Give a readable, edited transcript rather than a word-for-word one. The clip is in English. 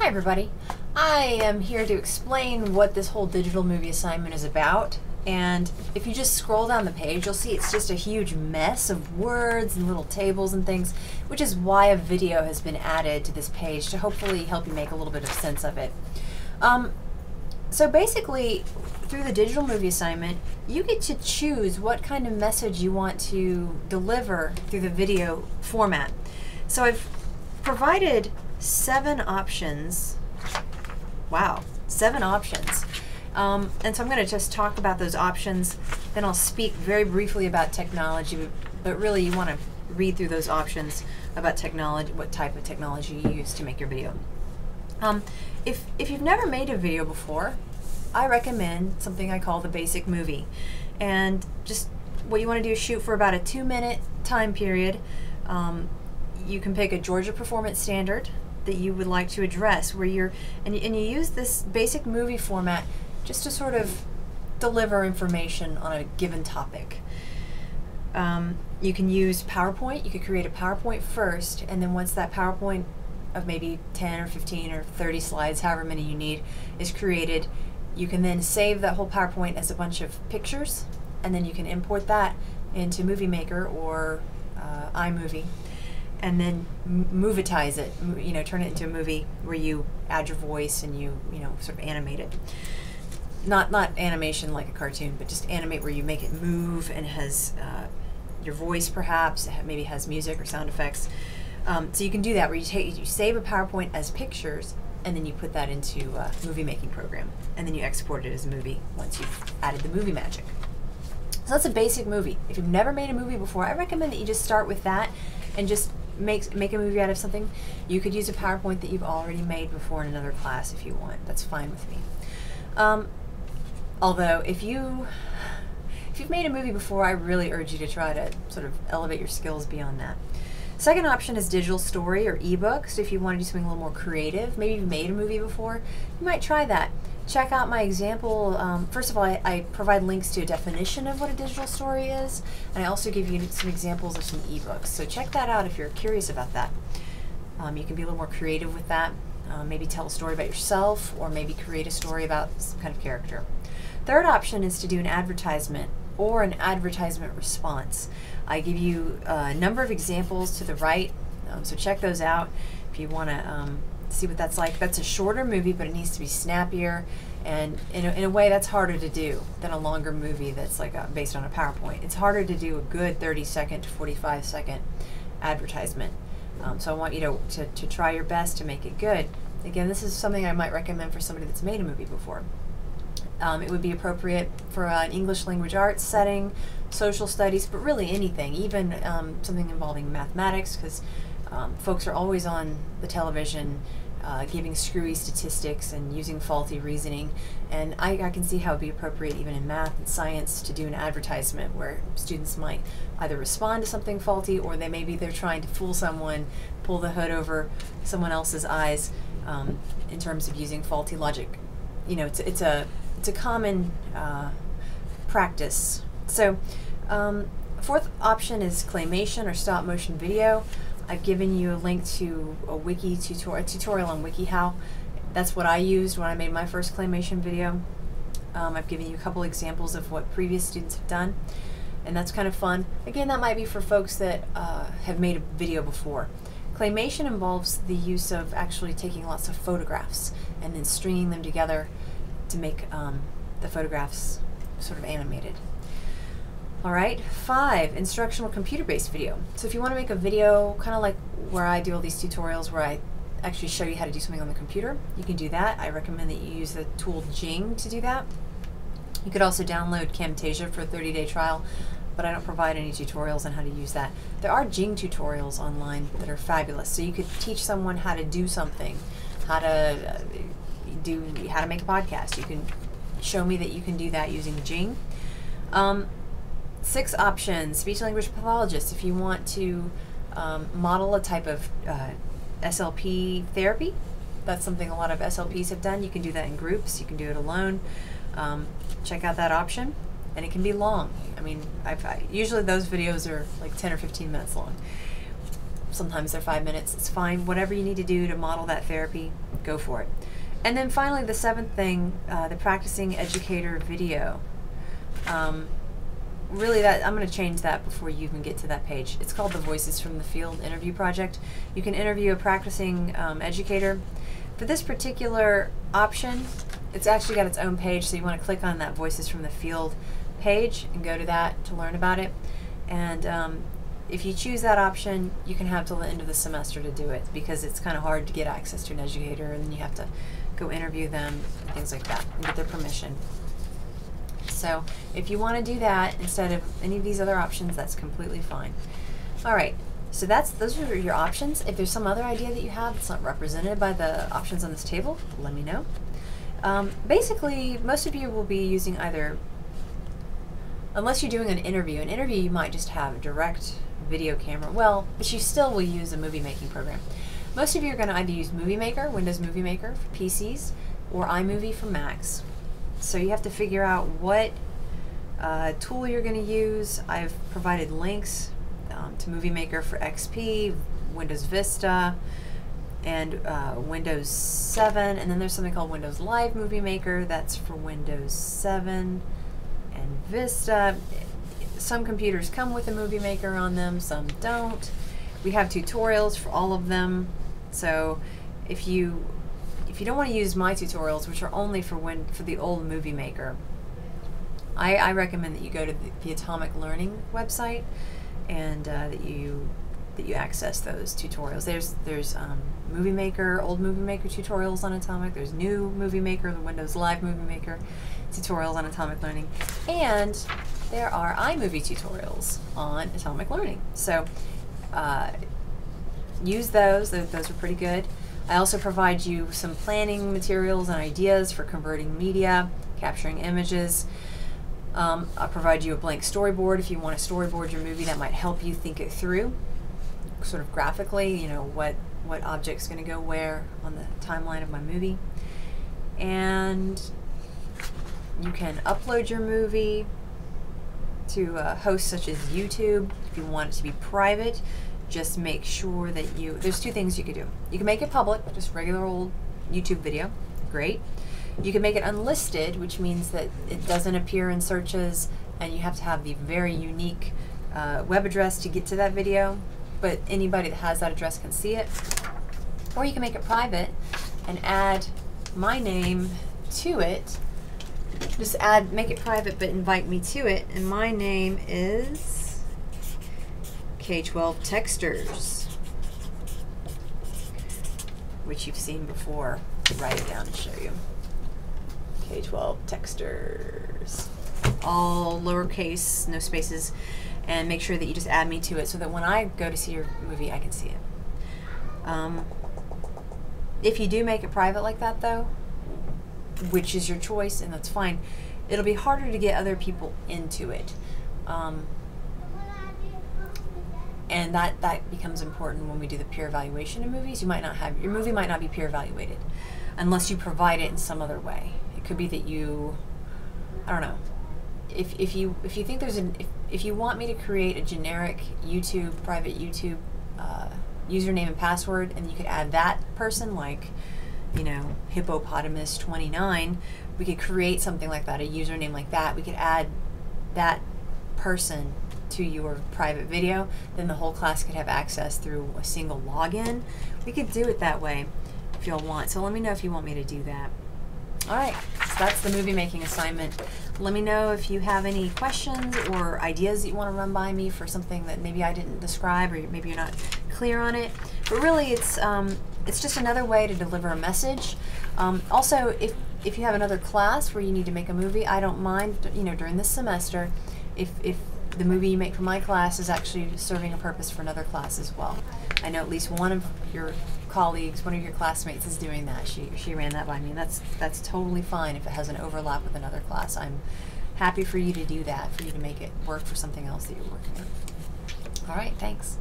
Hi everybody. I am here to explain what this whole digital movie assignment is about. And if you just scroll down the page, you'll see it's just a huge mess of words and little tables and things, which is why a video has been added to this page to hopefully help you make a little bit of sense of it. So basically, through the digital movie assignment, you get to choose what kind of message you want to deliver through the video format. So I've provided 7 options. Wow, 7 options. And so I'm going to just talk about those options, then I'll speak very briefly about technology, but really you want to read through those options about technology, what type of technology you use to make your video. If you've never made a video before, I recommend something I call the basic movie. And just what you want to do is shoot for about a 2-minute time period. You can pick a Georgia Performance Standard that you would like to address, where you use this basic movie format just to sort of deliver information on a given topic. You can use PowerPoint. You could create a PowerPoint first, and then once that PowerPoint of maybe 10 or 15 or 30 slides, however many you need, is created, you can then save that whole PowerPoint as a bunch of pictures, and then you can import that into Movie Maker or iMovie, and then movitize it, turn it into a movie where you add your voice and you sort of animate it. Not animation like a cartoon, but just animate where you make it move and has your voice perhaps, maybe has music or sound effects. So you can do that where you save a PowerPoint as pictures, and then you put that into a movie making program, and then you export it as a movie once you've added the movie magic. So that's a basic movie. If you've never made a movie before, I recommend that you just start with that and just make a movie out of something. You could use a PowerPoint that you've already made before in another class if you want. That's fine with me. Although if you've made a movie before, I really urge you to try to sort of elevate your skills beyond that. Second option is digital story or ebook. So if you want to do something a little more creative, maybe you've made a movie before, you might try that. Check out my example. First of all, I provide links to a definition of what a digital story is, and I also give you some examples of some ebooks. So check that out if you're curious about that. You can be a little more creative with that. Maybe tell a story about yourself, or maybe create a story about some kind of character. Third option is to do an advertisement or an advertisement response. I give you a number of examples to the right, so check those out if you want to see what that's like. That's a shorter movie, but it needs to be snappier, and in a way that's harder to do than a longer movie that's like based on a PowerPoint. It's harder to do a good 30-second to 45-second advertisement. So I want you to try your best to make it good. Again, this is something I might recommend for somebody that's made a movie before. It would be appropriate for an English language arts setting, social studies, but really anything, even something involving mathematics, because folks are always on the television giving screwy statistics and using faulty reasoning, and I can see how it would be appropriate even in math and science to do an advertisement where students might either respond to something faulty, or they're trying to fool someone, pull the hood over someone else's eyes in terms of using faulty logic. It's a common practice. So fourth option is claymation or stop motion video. I've given you a link to a tutorial on WikiHow. That's what I used when I made my first claymation video. I've given you a couple examples of what previous students have done, and that's kind of fun. Again, that might be for folks that have made a video before. Claymation involves the use of actually taking lots of photographs and then stringing them together to make the photographs sort of animated. All right, 5, instructional computer-based video. So if you want to make a video kind of like where I do all these tutorials where I actually show you how to do something on the computer, you can do that. I recommend that you use the tool Jing to do that. You could also download Camtasia for a 30-day trial, but I don't provide any tutorials on how to use that. There are Jing tutorials online that are fabulous. So you could teach someone how to do something, how to make a podcast. You can show me that you can do that using Jing. 6 options, speech language pathologist. If you want to model a type of SLP therapy, that's something a lot of SLPs have done. You can do that in groups. You can do it alone. Check out that option, and it can be long. I mean, usually those videos are like 10 or 15 minutes long. Sometimes they're 5 minutes. It's fine. Whatever you need to do to model that therapy, go for it. And then finally, the seventh thing, the practicing educator video. Really, I'm going to change that before you even get to that page. It's called the Voices from the Field Interview Project. You can interview a practicing educator. For this particular option, it's actually got its own page, so you want to click on that Voices from the Field page and go to that to learn about it. And if you choose that option, you can have till the end of the semester to do it, because it's kind of hard to get access to an educator, and you have to go interview them and things like that and get their permission. So if you want to do that instead of any of these other options, that's completely fine. All right, so those are your options. If there's some other idea that you have that's not represented by the options on this table, let me know. Basically, most of you will be using either, unless you're doing an interview you might just have a direct video camera. Well, but you still will use a movie making program. Most of you are going to either use Movie Maker, Windows Movie Maker for PCs, or iMovie for Macs. So you have to figure out what tool you're going to use. I've provided links to Movie Maker for XP, Windows Vista, and Windows 7. And then there's something called Windows Live Movie Maker. That's for Windows 7 and Vista. Some computers come with a Movie Maker on them, some don't. We have tutorials for all of them. So if you don't want to use my tutorials, which are only for the old Movie Maker, I recommend that you go to the Atomic Learning website and that you access those tutorials. There's Movie Maker, old Movie Maker tutorials on Atomic. There's new Movie Maker, the Windows Live Movie Maker tutorials on Atomic Learning, and there are iMovie tutorials on Atomic Learning. So use those. Those are pretty good. I also provide you some planning materials and ideas for converting media, capturing images. I'll provide you a blank storyboard if you want to storyboard your movie. That might help you think it through, sort of graphically, you know, what object's going to go where on the timeline of my movie. And you can upload your movie to hosts such as YouTube. If you want it to be private, just make sure that there's two things you could do. You can make it public, just regular old YouTube video, great. You can make it unlisted, which means that it doesn't appear in searches and you have to have the very unique web address to get to that video, but anybody that has that address can see it. Or you can make it private and add my name to it. Just make it private but invite me to it, and my name is K-12 Texters, which you've seen before. Write it down and show you. K-12 Texters. All lowercase, no spaces, and make sure that you just add me to it so that when I go to see your movie, I can see it. If you do make it private like that, though, which is your choice, and that's fine, it'll be harder to get other people into it. And that becomes important when we do the peer evaluation of movies. Your movie might not be peer evaluated unless you provide it in some other way. It could be that I don't know. If you think if you want me to create a generic private YouTube username and password, and you could add that person, like, you know, hippopotamus29, we could create something like that, a username like that. We could add that person to your private video, then the whole class could have access through a single login. We could do it that way if you'll want. So let me know if you want me to do that. All right, so that's the movie making assignment. Let me know if you have any questions or ideas that you want to run by me for something that maybe I didn't describe, or maybe you're not clear on it. But really, it's just another way to deliver a message. Also, if you have another class where you need to make a movie, I don't mind, you know, during this semester, if the movie you make for my class is actually serving a purpose for another class as well. I know at least one of your colleagues, one of your classmates is doing that. She ran that by me, and that's totally fine if it has an overlap with another class. I'm happy for you to do that, for you to make it work for something else that you're working on. All right, thanks.